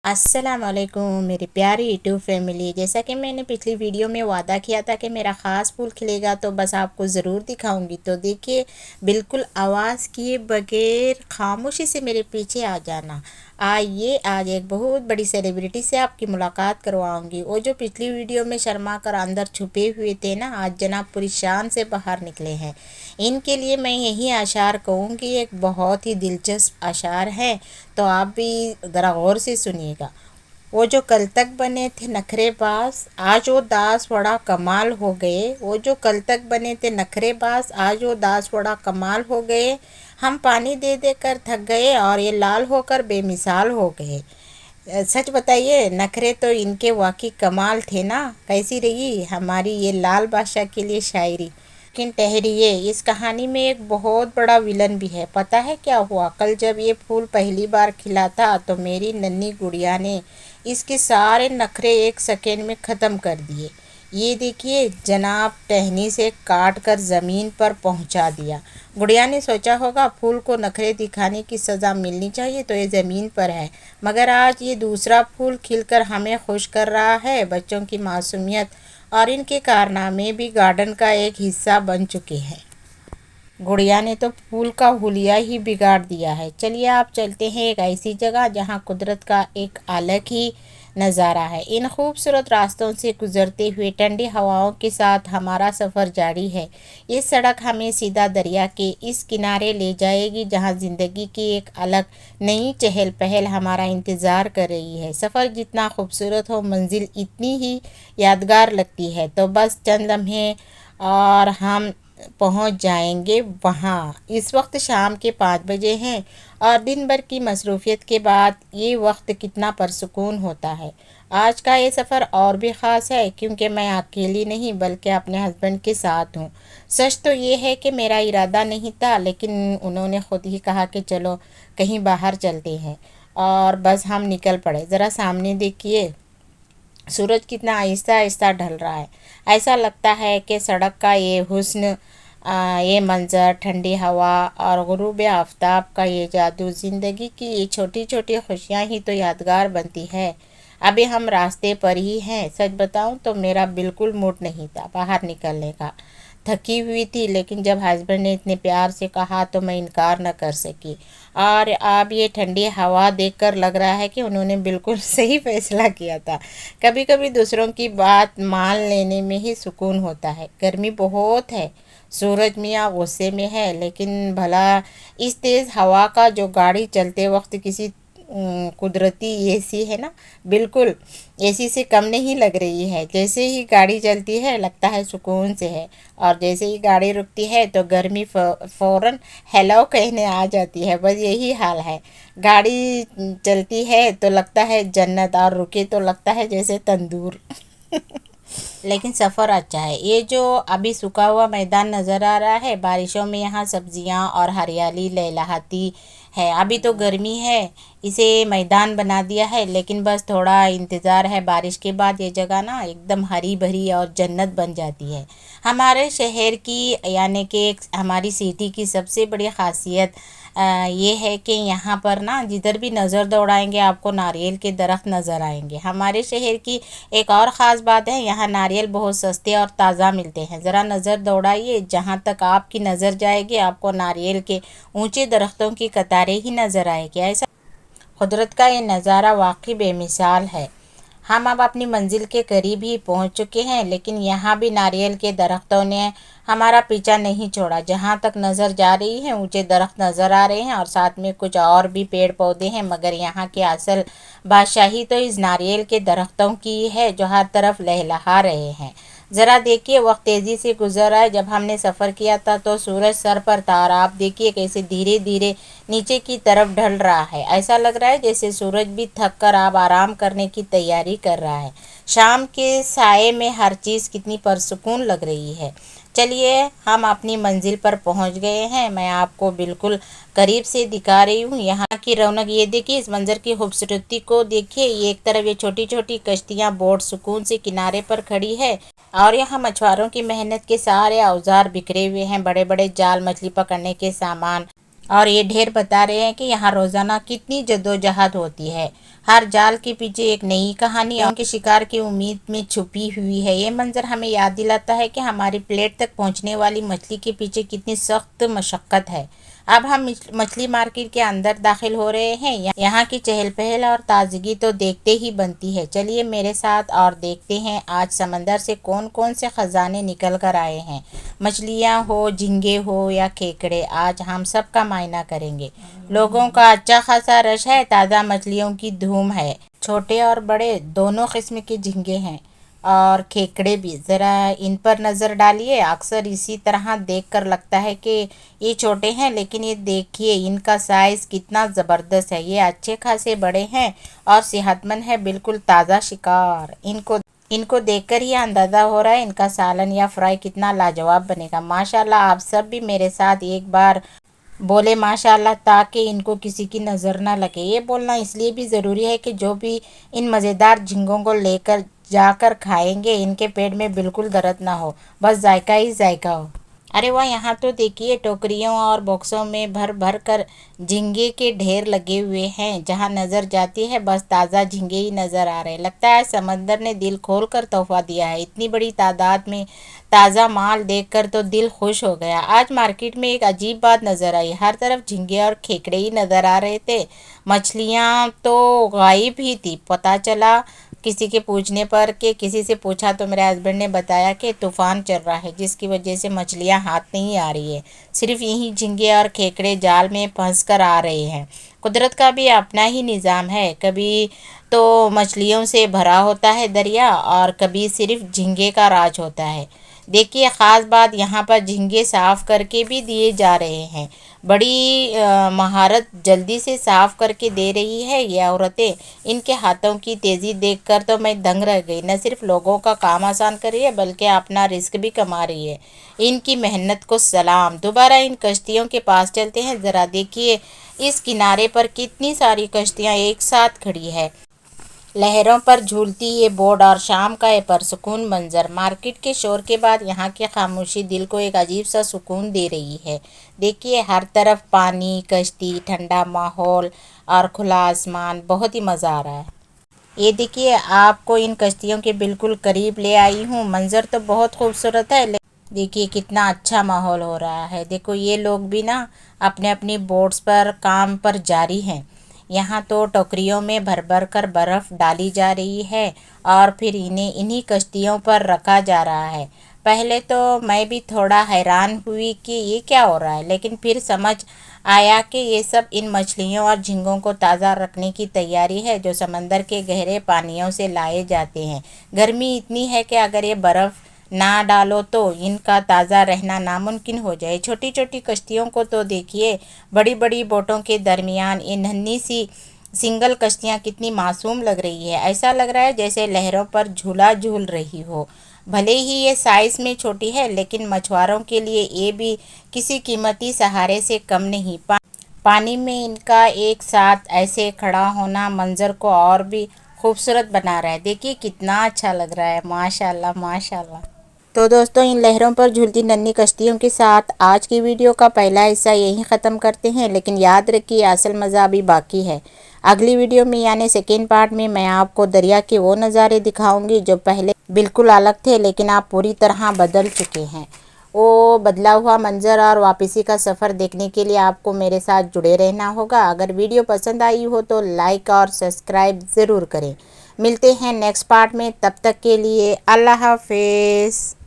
अस्सलाम वालेकुम मेरी प्यारी यूट्यूब फैमिली। जैसा कि मैंने पिछली वीडियो में वादा किया था कि मेरा ख़ास फूल खिलेगा तो बस आपको ज़रूर दिखाऊंगी। तो देखिए, बिल्कुल आवाज़ किए बगैर खामोशी से मेरे पीछे आ जाना। आइए, आज एक बहुत बड़ी सेलिब्रिटी से आपकी मुलाकात करवाऊंगी। वो जो पिछली वीडियो में शर्मा कर अंदर छुपे हुए थे ना, आज जनाब पूरी शान से बाहर निकले हैं। इनके लिए मैं यही अशार कहूँगी, एक बहुत ही दिलचस्प अशार है, तो आप भी ज़रा गौर से सुनिएगा। वो जो कल तक बने थे नखरेबाज, आज वो दास बड़ा कमाल हो गए। वो जो कल तक बने थे नखरेबाज, आज वो दास बड़ा कमाल हो गए। हम पानी दे दे कर थक गए और ये लाल होकर बेमिसाल हो गए। सच बताइए, नखरे तो इनके वाकई कमाल थे ना। कैसी रही हमारी ये लाल बादशाह के लिए शायरी। लेकिन ठहरिए, इस कहानी में एक बहुत बड़ा विलन भी है। पता है क्या हुआ? कल जब ये फूल पहली बार खिला था तो मेरी नन्ही गुड़िया ने इसके सारे नखरे एक सेकेंड में ख़त्म कर दिए। ये देखिए जनाब, टहनी से काट कर ज़मीन पर पहुंचा दिया। गुड़िया ने सोचा होगा फूल को नखरे दिखाने की सज़ा मिलनी चाहिए तो ये ज़मीन पर है, मगर आज ये दूसरा फूल खिलकर हमें खुश कर रहा है। बच्चों की मासूमियत और इनके कारनामे भी गार्डन का एक हिस्सा बन चुके हैं। गुड़िया ने तो फूल का हुलिया ही बिगाड़ दिया है। चलिए आप चलते हैं एक ऐसी जगह जहां कुदरत का एक अलग ही नज़ारा है। इन खूबसूरत रास्तों से गुजरते हुए ठंडी हवाओं के साथ हमारा सफ़र जारी है। ये सड़क हमें सीधा दरिया के इस किनारे ले जाएगी जहां ज़िंदगी की एक अलग नई चहल पहल हमारा इंतज़ार कर रही है। सफ़र जितना खूबसूरत हो, मंजिल इतनी ही यादगार लगती है। तो बस चंद लम्हे और हम पहुंच जाएंगे वहां। इस वक्त शाम के 5 बजे हैं और दिन भर की मसरूफियत के बाद ये वक्त कितना परसुकून होता है। आज का ये सफ़र और भी ख़ास है क्योंकि मैं अकेली नहीं बल्कि अपने हस्बैंड के साथ हूँ। सच तो ये है कि मेरा इरादा नहीं था, लेकिन उन्होंने ख़ुद ही कहा कि चलो कहीं बाहर चलते हैं, और बस हम निकल पड़े। ज़रा सामने देखिए, सूरज कितना आहिस्ता आहिस्ता ढल रहा है। ऐसा लगता है कि सड़क का ये हुस्न, ये मंज़र, ठंडी हवा और गुरूब आफताब का ये जादू, ज़िंदगी की ये छोटी छोटी खुशियाँ ही तो यादगार बनती है। अभी हम रास्ते पर ही हैं। सच बताऊं तो मेरा बिल्कुल मूड नहीं था बाहर निकलने का। थकी हुई थी, लेकिन जब हस्बैंड ने इतने प्यार से कहा तो मैं इनकार न कर सकी। और अब ये ठंडी हवा देखकर लग रहा है कि उन्होंने बिल्कुल सही फैसला किया था। कभी कभी दूसरों की बात मान लेने में ही सुकून होता है। गर्मी बहुत है, सूरज मियाँ गुस्से में है, लेकिन भला इस तेज़ हवा का जो गाड़ी चलते वक्त किसी कुदरती एसी है ना, बिल्कुल एसी से कम नहीं लग रही है। जैसे ही गाड़ी चलती है लगता है सुकून से है, और जैसे ही गाड़ी रुकती है तो गर्मी फ़ौरन हेलो कहने आ जाती है। बस यही हाल है। गाड़ी चलती है तो लगता है जन्नत, और रुके तो लगता है जैसे तंदूर। लेकिन सफ़र अच्छा है। ये जो अभी सूखा हुआ मैदान नज़र आ रहा है, बारिशों में यहाँ सब्जियाँ और हरियाली लहलहाती है। अभी तो गर्मी है, इसे मैदान बना दिया है, लेकिन बस थोड़ा इंतज़ार है। बारिश के बाद ये जगह ना एकदम हरी भरी और जन्नत बन जाती है। हमारे शहर की, यानी कि हमारी सिटी की सबसे बड़ी ख़ासियत ये है कि यहाँ पर ना जिधर भी नज़र दौड़ाएंगे आपको नारियल के दरख्त नज़र आएंगे। हमारे शहर की एक और ख़ास बात है, यहाँ नारियल बहुत सस्ते और ताज़ा मिलते हैं। ज़रा नज़र दौड़ाइए, जहाँ तक आपकी नज़र जाएगी आपको नारियल के ऊंचे दरख्तों की कतारें ही नज़र आएगी। ऐसा कुदरत का ये नज़ारा वाकई बेमिसाल है। हम अब अपनी मंजिल के करीब ही पहुंच चुके हैं, लेकिन यहाँ भी नारियल के दरख्तों ने हमारा पीछा नहीं छोड़ा। जहाँ तक नज़र जा रही है ऊंचे दरख्त नज़र आ रहे हैं और साथ में कुछ और भी पेड़ पौधे हैं, मगर यहाँ की असल बादशाही तो इस नारियल के दरख्तों की है जो हर तरफ लहलहा रहे हैं। ज़रा देखिए, वक्त तेज़ी से गुजर रहा है। जब हमने सफ़र किया था तो सूरज सर पर था, और आप देखिए कैसे धीरे धीरे नीचे की तरफ ढल रहा है। ऐसा लग रहा है जैसे सूरज भी थक कर अब आराम करने की तैयारी कर रहा है। शाम के साये में हर चीज़ कितनी परसुकून लग रही है। चलिए, हम अपनी मंजिल पर पहुंच गए हैं। मैं आपको बिल्कुल करीब से दिखा रही हूँ यहाँ की रौनक। ये देखिए, इस मंज़र की खूबसूरती को देखिए। ये एक तरफ ये छोटी छोटी कश्तियाँ बोट सुकून से किनारे पर खड़ी है, और यहाँ मछुआरों की मेहनत के सारे औजार बिखरे हुए हैं, बड़े बड़े जाल, मछली पकड़ने के सामान। और ये ढेर बता रहे हैं कि यहाँ रोज़ाना कितनी जद्दोजहद होती है। हर जाल के पीछे एक नई कहानी और के शिकार की उम्मीद में छुपी हुई है। ये मंजर हमें याद दिलाता है कि हमारी प्लेट तक पहुंचने वाली मछली के पीछे कितनी सख्त मशक्क़त है। अब हम मछली मार्केट के अंदर दाखिल हो रहे हैं। यहाँ की चहल पहल और ताजगी तो देखते ही बनती है। चलिए मेरे साथ और देखते हैं आज समंदर से कौन कौन से खजाने निकल कर आए हैं। मछलियाँ हो, झींगे हो या खेकड़े, आज हम सब का मायना करेंगे। लोगों का अच्छा खासा रश है, ताज़ा मछलियों की धूम है। छोटे और बड़े दोनों किस्म के झींगे हैं और खेकड़े भी। ज़रा इन पर नज़र डालिए। अक्सर इसी तरह देखकर लगता है कि ये छोटे हैं, लेकिन ये देखिए इनका साइज़ कितना ज़बरदस्त है। ये अच्छे खासे बड़े हैं और सेहतमंद है, बिल्कुल ताज़ा शिकार। इनको देखकर ही अंदाज़ा हो रहा है इनका सालन या फ्राई कितना लाजवाब बनेगा। माशाल्लाह, आप सब भी मेरे साथ एक बार बोले माशाल्लाह, ताकि इनको किसी की नज़र ना लगे। ये बोलना इसलिए भी ज़रूरी है कि जो भी इन मज़ेदार झींगों को लेकर जाकर खाएंगे, इनके पेट में बिल्कुल दर्द ना हो, बस जायका ही जायका हो। अरे वाह, यहाँ तो देखिए टोकरियों और बॉक्सों में भर भर कर झींगे के ढेर लगे हुए हैं। जहाँ नज़र जाती है बस ताज़ा झींगे ही नज़र आ रहे हैं। लगता है समंदर ने दिल खोल कर तोहफा दिया है। इतनी बड़ी तादाद में ताज़ा माल देखकर तो दिल खुश हो गया। आज मार्केट में एक अजीब बात नज़र आई, हर तरफ झींगे और खेकड़े ही नज़र आ रहे थे। मछलियाँ तो गायब ही थी। पता चला किसी के पूछने पर कि किसी से पूछा तो मेरे हस्बैंड ने बताया कि तूफ़ान चल रहा है, जिसकी वजह से मछलियाँ हाथ नहीं आ रही है। सिर्फ यही झींगे और खेकड़े जाल में फंस कर आ रहे हैं। कुदरत का भी अपना ही निज़ाम है। कभी तो मछलियों से भरा होता है दरिया और कभी सिर्फ झींगे का राज होता है। देखिए ख़ास बात, यहाँ पर झींगे साफ़ करके भी दिए जा रहे हैं। बड़ी महारत जल्दी से साफ़ करके दे रही है ये औरतें। इनके हाथों की तेज़ी देखकर तो मैं दंग रह गई। न सिर्फ लोगों का काम आसान कर रही है, बल्कि अपना रिस्क भी कमा रही है। इनकी मेहनत को सलाम। दोबारा इन कश्तियों के पास चलते हैं। ज़रा देखिए इस किनारे पर कितनी सारी कश्तियाँ एक साथ खड़ी है, लहरों पर झूलती ये बोट और शाम का ये परसुकून मंजर। मार्केट के शोर के बाद यहाँ की खामोशी दिल को एक अजीब सा सुकून दे रही है। देखिए हर तरफ पानी, कश्ती, ठंडा माहौल और खुला आसमान, बहुत ही मज़ा आ रहा है। ये देखिए आपको इन कश्तियों के बिल्कुल करीब ले आई हूँ। मंजर तो बहुत खूबसूरत है, देखिए कितना अच्छा माहौल हो रहा है। देखो ये लोग भी ना अपने अपनी बोट्स पर काम पर जारी हैं। यहाँ तो टोकरियों में भर भर कर बर्फ़ डाली जा रही है और फिर इन्हें इन्हीं कश्तियों पर रखा जा रहा है। पहले तो मैं भी थोड़ा हैरान हुई कि ये क्या हो रहा है, लेकिन फिर समझ आया कि ये सब इन मछलियों और झींगों को ताज़ा रखने की तैयारी है, जो समंदर के गहरे पानियों से लाए जाते हैं। गर्मी इतनी है कि अगर ये बर्फ़ ना डालो तो इनका ताज़ा रहना नामुमकिन हो जाए। छोटी छोटी कश्तियों को तो देखिए, बड़ी बड़ी बोटों के दरमियान ये नन्ही सी सिंगल कश्तियाँ कितनी मासूम लग रही है। ऐसा लग रहा है जैसे लहरों पर झूला झूल रही हो। भले ही ये साइज़ में छोटी है, लेकिन मछुआरों के लिए ये भी किसी कीमती सहारे से कम नहीं। पानी में इनका एक साथ ऐसे खड़ा होना मंजर को और भी खूबसूरत बना रहा है। देखिए कितना अच्छा लग रहा है, माशाल्लाह माशाल्लाह। तो दोस्तों, इन लहरों पर झूलती नन्ही कश्तियों के साथ आज की वीडियो का पहला हिस्सा यहीं ख़त्म करते हैं, लेकिन याद रखिए असल मज़ा अभी बाकी है। अगली वीडियो में यानी सेकेंड पार्ट में मैं आपको दरिया के वो नज़ारे दिखाऊंगी जो पहले बिल्कुल अलग थे, लेकिन आप पूरी तरह बदल चुके हैं। वो बदला हुआ मंजर और वापसी का सफ़र देखने के लिए आपको मेरे साथ जुड़े रहना होगा। अगर वीडियो पसंद आई हो तो लाइक और सब्सक्राइब ज़रूर करें। मिलते हैं नेक्स्ट पार्ट में, तब तक के लिए अल्लाह हाफिज़।